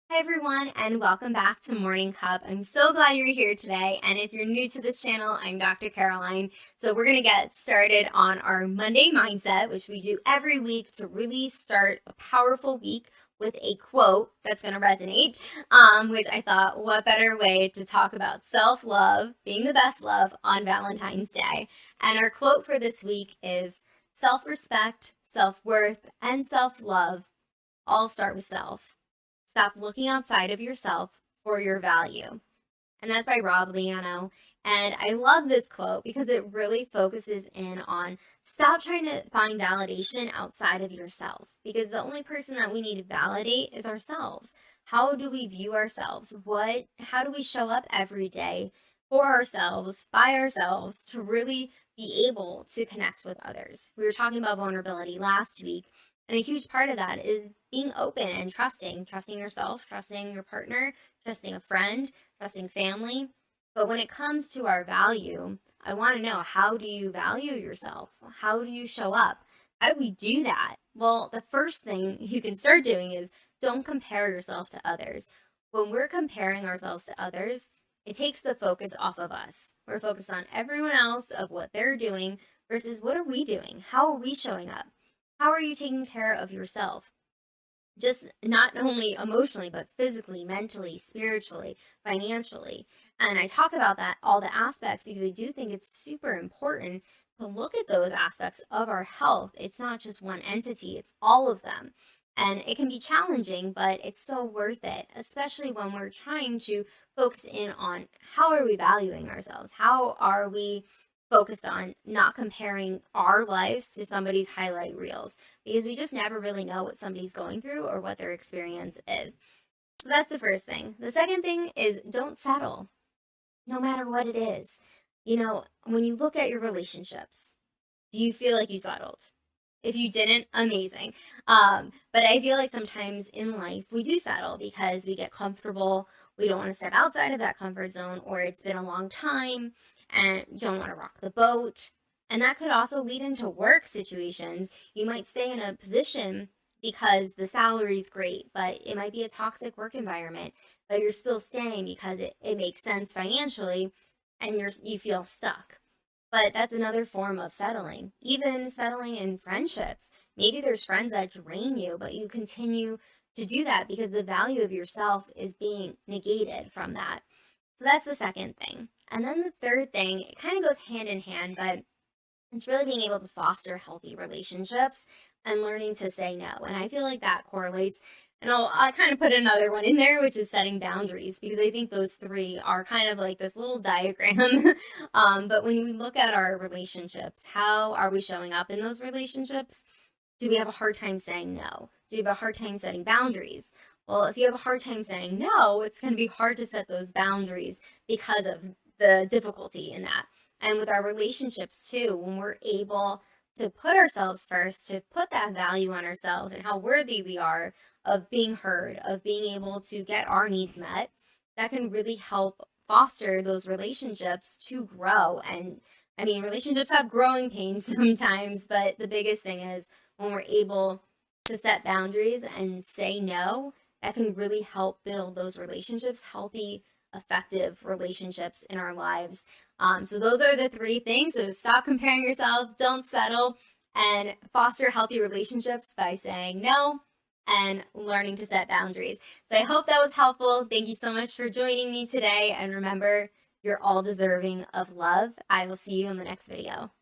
Hi everyone, and welcome back to Morning Cup. I'm so glad you're here today. And if you're new to this channel, I'm Dr. Caroline. So we're going to get started on our Monday mindset, which we do every week to really start a powerful week with a quote that's going to resonate, which I thought, what better way to talk about self-love, being the best love on Valentine's Day. And our quote for this week is self-respect, self-worth, and self-love all start with self. Stop looking outside of yourself for your value. And that's by Liano. And I love this quote because it really focuses in on stop trying to find validation outside of yourself, because the only person that we need to validate is ourselves. How do we view ourselves? How do we show up every day for ourselves, by ourselves, to really be able to connect with others? We were talking about vulnerability last week, and a huge part of that is being open and trusting yourself, trusting your partner, trusting a friend, trusting family. But when it comes to our value, I want to know, how do you value yourself? How do you show up? How do we do that? Well, the first thing you can start doing is don't compare yourself to others. When we're comparing ourselves to others, it takes the focus off of us. We're focused on everyone else, of what they're doing, versus what are we doing? How are we showing up? How are you taking care of yourself? Just not only emotionally, but physically, mentally, spiritually, financially. And I talk about that, all the aspects, because I do think it's super important to look at those aspects of our health. It's not just one entity, it's all of them. And it can be challenging, but it's so worth it, especially when we're trying to focus in on how are we valuing ourselves? How are we focused on not comparing our lives to somebody's highlight reels, because we just never really know what somebody's going through or what their experience is. So that's the first thing. The second thing is don't settle, no matter what it is. When you look at your relationships, do you feel like you settled? If you didn't, amazing. But I feel like sometimes in life we do settle because we get comfortable. We don't want to step outside of that comfort zone, or it's been a long time and don't want to rock the boat. And that could also lead into work situations. You might stay in a position because the salary is great, but it might be a toxic work environment, but you're still staying because it makes sense financially, and you feel stuck. But that's another form of settling. Even settling in friendships. Maybe there's friends that drain you, but you continue to do that because the value of yourself is being negated from that. So that's the second thing. And then the third thing, it kind of goes hand in hand, but it's really being able to foster healthy relationships and learning to say no. And I feel like that correlates. And I'll kind of put another one in there, which is setting boundaries, because I think those three are kind of like this little diagram. But when we look at our relationships, how are we showing up in those relationships? Do we have a hard time saying no? Do you have a hard time setting boundaries? Well, if you have a hard time saying no, it's going to be hard to set those boundaries because of the difficulty in that. And with our relationships too, when we're able to put ourselves first, to put that value on ourselves and how worthy we are of being heard, of being able to get our needs met, that can really help foster those relationships to grow. And I mean, relationships have growing pains sometimes, but the biggest thing is when we're able to set boundaries and say no, that can really help build those relationships, healthy, effective relationships in our lives. So those are the three things. So stop comparing yourself, don't settle, and foster healthy relationships by saying no and learning to set boundaries. So I hope that was helpful. Thank you so much for joining me today. And remember, you're all deserving of love. I will see you in the next video.